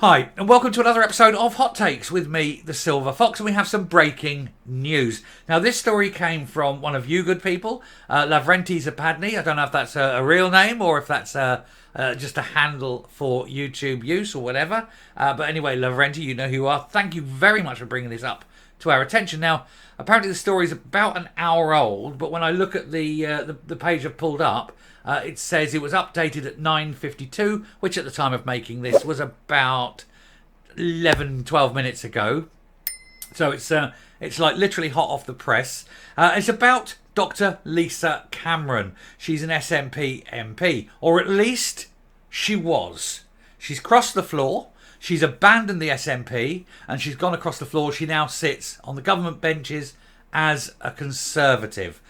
Hi, and welcome to another episode of Hot Takes with me, the Silver Fox, and we have some breaking news. Now, this story came from one of you good people, Lavrenti Zapadny. I don't know if that's a real name or if that's just a handle for YouTube use or whatever. But anyway, Lavrenti, you know who you are. Thank you very much for bringing this up to our attention. Now, apparently the story is about an hour old, but when I look at the page I've pulled up, it says it was updated at 9:52, which at the time of making this was about 12 minutes ago. So it's like literally hot off the press. It's about Dr. Lisa Cameron. She's an SNP MP, or at least she was. She's crossed the floor. She's abandoned the SNP and she's gone across the floor. She now sits on the government benches as a Conservative.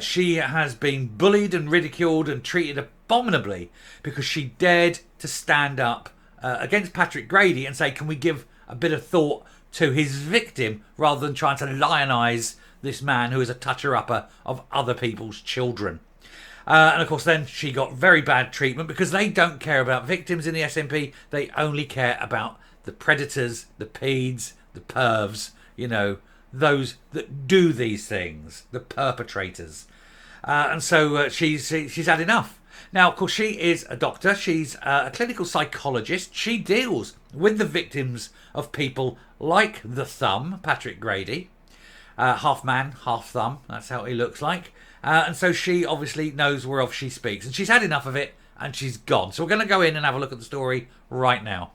She has been bullied and ridiculed and treated abominably because she dared to stand up against Patrick Grady and say, can we give a bit of thought to his victim rather than trying to lionise this man who is a toucher-upper of other people's children. And of course then she got very bad treatment because they don't care about victims in the SNP. They only care about the predators, the peds, the pervs, those that do these things, the perpetrators. And so she's had enough. Now, of course, she is a doctor. She's a clinical psychologist. She deals with the victims of people like the Thumb, Patrick Grady. Half man, half thumb. That's how he looks like. And so she obviously knows whereof she speaks. And she's had enough of it and she's gone. So we're going to go in and have a look at the story right now.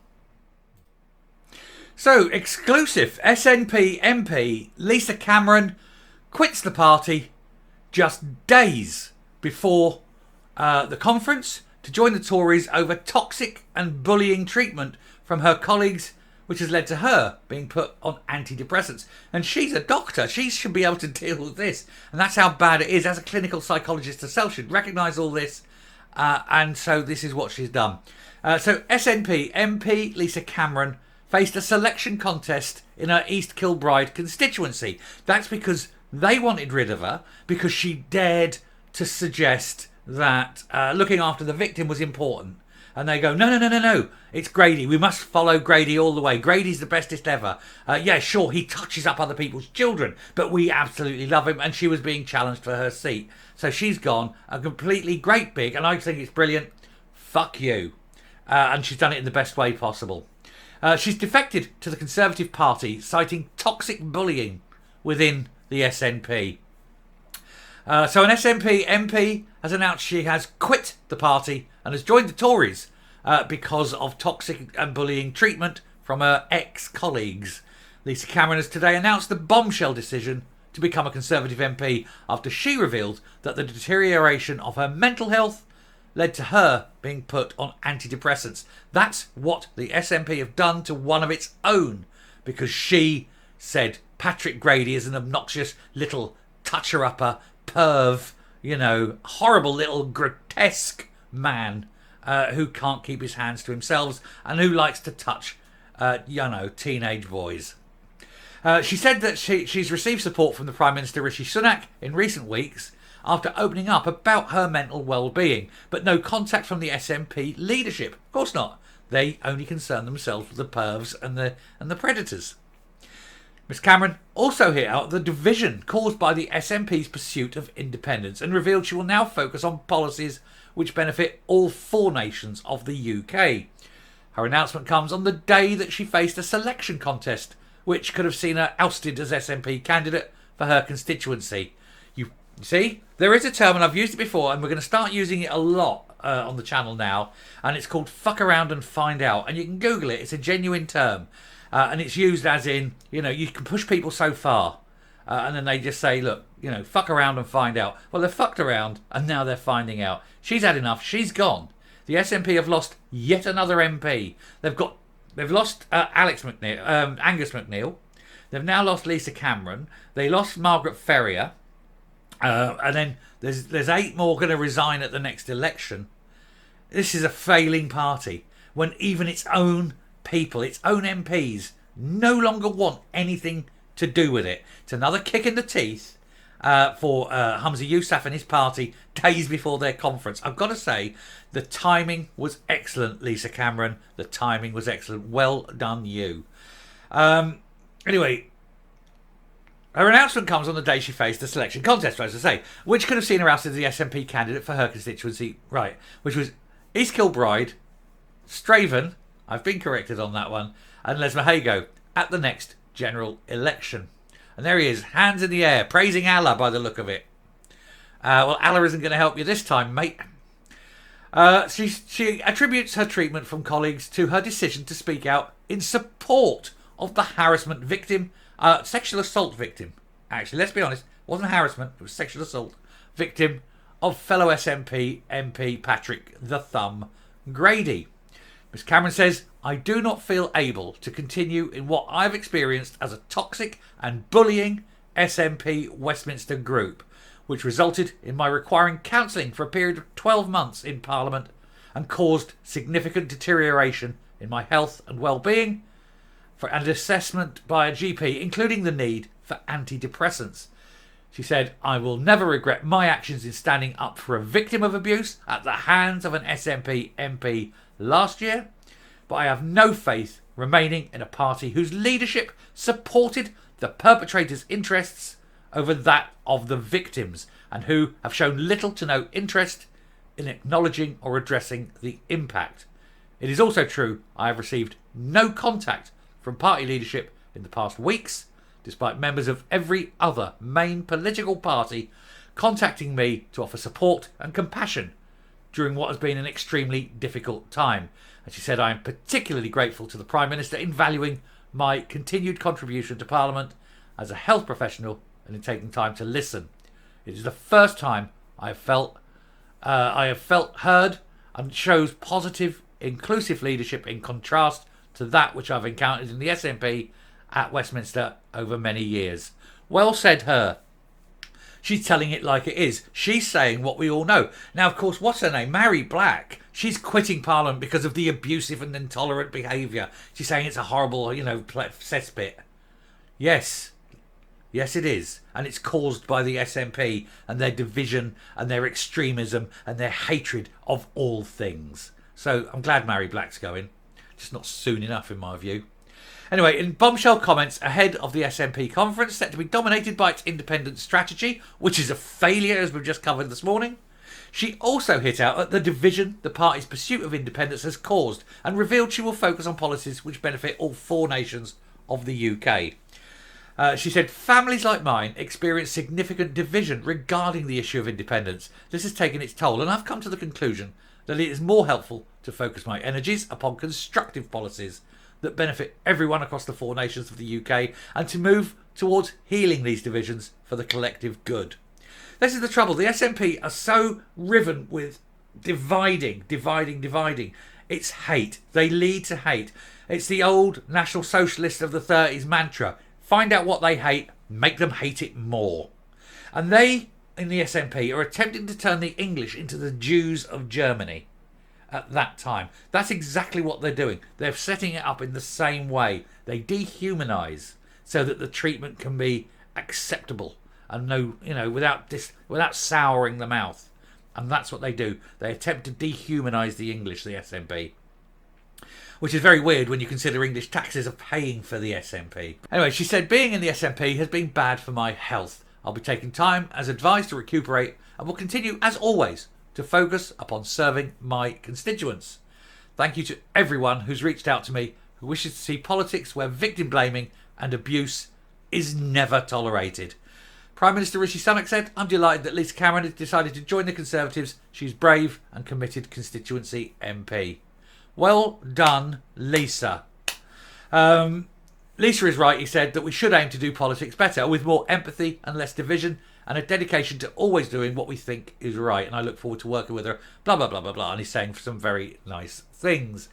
So, exclusive. SNP MP Lisa Cameron quits the party just days before the conference to join the Tories over toxic and bullying treatment from her colleagues, which has led to her being put on antidepressants. And she's a doctor. She should be able to deal with this. And that's how bad it is. As a clinical psychologist herself, should recognise all this. And so this is what she's done. So SNP MP Lisa Cameron faced a selection contest in her East Kilbride constituency. That's because they wanted rid of her because she dared to suggest that looking after the victim was important. And they go, no, it's Grady. We must follow Grady all the way. Grady's the bestest ever. Yeah, sure, he touches up other people's children, but we absolutely love him. And she was being challenged for her seat. So she's gone a completely great big, and I think it's brilliant, fuck you. And she's done it in the best way possible. She's defected to the Conservative Party, citing toxic bullying within the SNP. So an SNP MP has announced she has quit the party and has joined the Tories because of toxic and bullying treatment from her ex-colleagues. Lisa Cameron has today announced the bombshell decision to become a Conservative MP after she revealed that the deterioration of her mental health led to her being put on antidepressants. That's what the SNP have done to one of its own, because she said Patrick Grady is an obnoxious little toucher-upper, perv, horrible little grotesque man who can't keep his hands to himself and who likes to touch, teenage boys. She said that she's received support from the Prime Minister Rishi Sunak in recent weeks after opening up about her mental well-being, but no contact from the SNP leadership. Of course not. They only concern themselves with the pervs and the predators. Ms Cameron also hit out the division caused by the SNP's pursuit of independence and revealed she will now focus on policies which benefit all four nations of the UK. Her announcement comes on the day that she faced a selection contest, which could have seen her ousted as SNP candidate for her constituency. You see, there is a term, and I've used it before, and we're going to start using it a lot on the channel now, and it's called fuck around and find out. And you can Google it. It's a genuine term. And it's used as in, you can push people so far. And then they just say, look, fuck around and find out. Well, they've fucked around and now they're finding out. She's had enough. She's gone. The SNP have lost yet another MP. They've lost Angus McNeil. They've now lost Lisa Cameron. They lost Margaret Ferrier. And then there's 8 more going to resign at the next election. This is a failing party when even its own people, its own MPs, no longer want anything to do with it. It's another kick in the teeth for Hamza Yousaf and his party days before their conference. I've got to say, the timing was excellent, Lisa Cameron. The timing was excellent. Well done, you. Anyway, her announcement comes on the day she faced the selection contest, as I say, which could have seen her out as the SNP candidate for her constituency, right, which was East Kilbride, Straven, I've been corrected on that one, and Lesmahago at the next general election. And there he is, hands in the air, praising Allah by the look of it. Well, Allah isn't going to help you this time, mate. She attributes her treatment from colleagues to her decision to speak out in support of the harassment victim, sexual assault victim. Actually, let's be honest, it wasn't harassment, it was sexual assault victim of fellow SNP MP Patrick the Thumb Grady. Ms Cameron says, I do not feel able to continue in what I've experienced as a toxic and bullying SNP Westminster group, which resulted in my requiring counselling for a period of 12 months in Parliament and caused significant deterioration in my health and well-being, for an assessment by a GP, including the need for antidepressants. She said, I will never regret my actions in standing up for a victim of abuse at the hands of an SNP MP last year, but I have no faith remaining in a party whose leadership supported the perpetrator's interests over that of the victims, and who have shown little to no interest in acknowledging or addressing the impact. It is also true I have received no contact from party leadership in the past weeks, despite members of every other main political party contacting me to offer support and compassion during what has been an extremely difficult time. And she said, I am particularly grateful to the Prime Minister in valuing my continued contribution to Parliament as a health professional and in taking time to listen. It is the first time I have felt heard, and shows positive, inclusive leadership in contrast to that which I've encountered in the SNP at Westminster over many years. Well said, her. She's telling it like it is. She's saying what we all know. Now, of course, what's her name? Mary Black. She's quitting Parliament because of the abusive and intolerant behaviour. She's saying it's a horrible, cesspit. Yes. Yes, it is. And it's caused by the SNP and their division and their extremism and their hatred of all things. So I'm glad Mary Black's going. Just not soon enough, in my view. Anyway, in bombshell comments ahead of the SNP conference, set to be dominated by its independent strategy, which is a failure, as we've just covered this morning, she also hit out at the division the party's pursuit of independence has caused, and revealed she will focus on policies which benefit all four nations of the UK. She said, families like mine experience significant division regarding the issue of independence. This has taken its toll, and I've come to the conclusion that it is more helpful to focus my energies upon constructive policies that benefit everyone across the four nations of the UK, and to move towards healing these divisions for the collective good. This is the trouble. The SNP are so riven with dividing. It's hate. They lead to hate. It's the old National Socialist of the 30s mantra. Find out what they hate, make them hate it more. And they, in the SNP, are attempting to turn the English into the Jews of Germany at that time. That's exactly what they're doing. They're setting it up in the same way. They dehumanise so that the treatment can be acceptable and without souring the mouth. And that's what they do. They attempt to dehumanise the English, the SNP. Which is very weird when you consider English taxes are paying for the SNP. Anyway, she said, being in the SNP has been bad for my health. I'll be taking time as advised to recuperate, and will continue, as always, to focus upon serving my constituents. Thank you to everyone who's reached out to me, who wishes to see politics where victim blaming and abuse is never tolerated. Prime Minister Rishi Sunak said, I'm delighted that Lisa Cameron has decided to join the Conservatives. She's brave and committed constituency MP. Well done, Lisa. Lisa is right, he said, that we should aim to do politics better, with more empathy and less division, and a dedication to always doing what we think is right. And I look forward to working with her, blah, blah, blah, blah, blah. And he's saying some very nice things.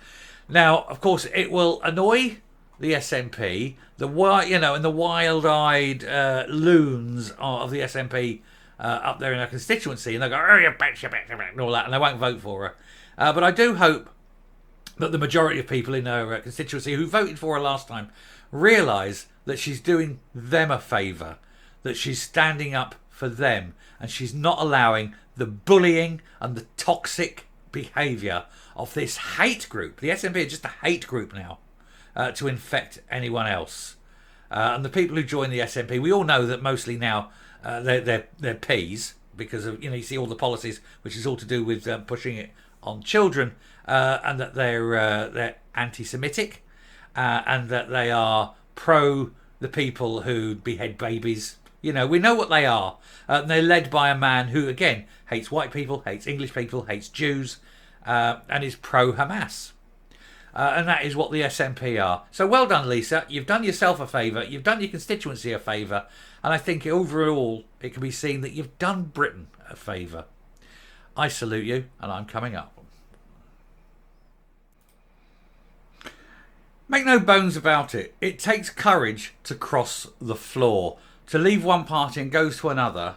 Now, of course, it will annoy the SNP, and the wild-eyed loons of the SNP up there in her constituency. And they'll go, oh, you bitch, and all that, and they won't vote for her. But I do hope that the majority of people in her constituency who voted for her last time realise that she's doing them a favour, that she's standing up for them, and she's not allowing the bullying and the toxic behaviour of this hate group. The SNP are just a hate group now, to infect anyone else. And the people who join the SNP, we all know that mostly now they're peas, because of, you see all the policies, which is all to do with pushing it on children, and that they're anti-Semitic, and that they are pro the people who behead babies. We know what they are. And they're led by a man who, again, hates white people, hates English people, hates Jews, and is pro-Hamas. And that is what the SNP are. So well done, Lisa. You've done yourself a favour. You've done your constituency a favour. And I think overall it can be seen that you've done Britain a favour. I salute you, and I'm coming up. Make no bones about it. It takes courage to cross the floor. To leave one party and go to another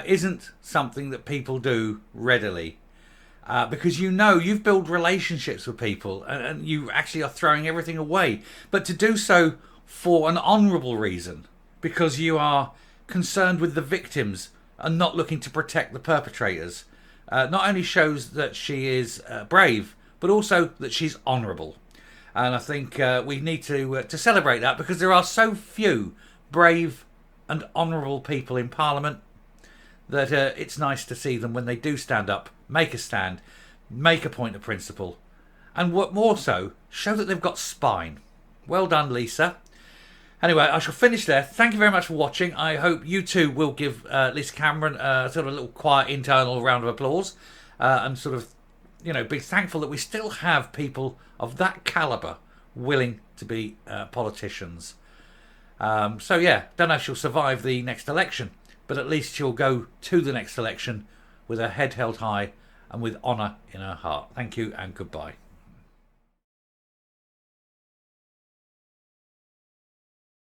isn't something that people do readily. Because you've built relationships with people, and you actually are throwing everything away. But to do so for an honourable reason, because you are concerned with the victims and not looking to protect the perpetrators, not only shows that she is brave, but also that she's honourable. And I think we need to celebrate that, because there are so few brave and honourable people in Parliament that it's nice to see them when they do stand up, make a stand, make a point of principle, and what more so, show that they've got spine. Well done, Lisa. Anyway, I shall finish there. Thank you very much for watching. I hope you too will give Lisa Cameron sort of a little quiet internal round of applause, and sort of, be thankful that we still have people of that calibre willing to be politicians. So yeah, don't know if she'll survive the next election, but at least she'll go to the next election with her head held high and with honour in her heart. Thank you and goodbye.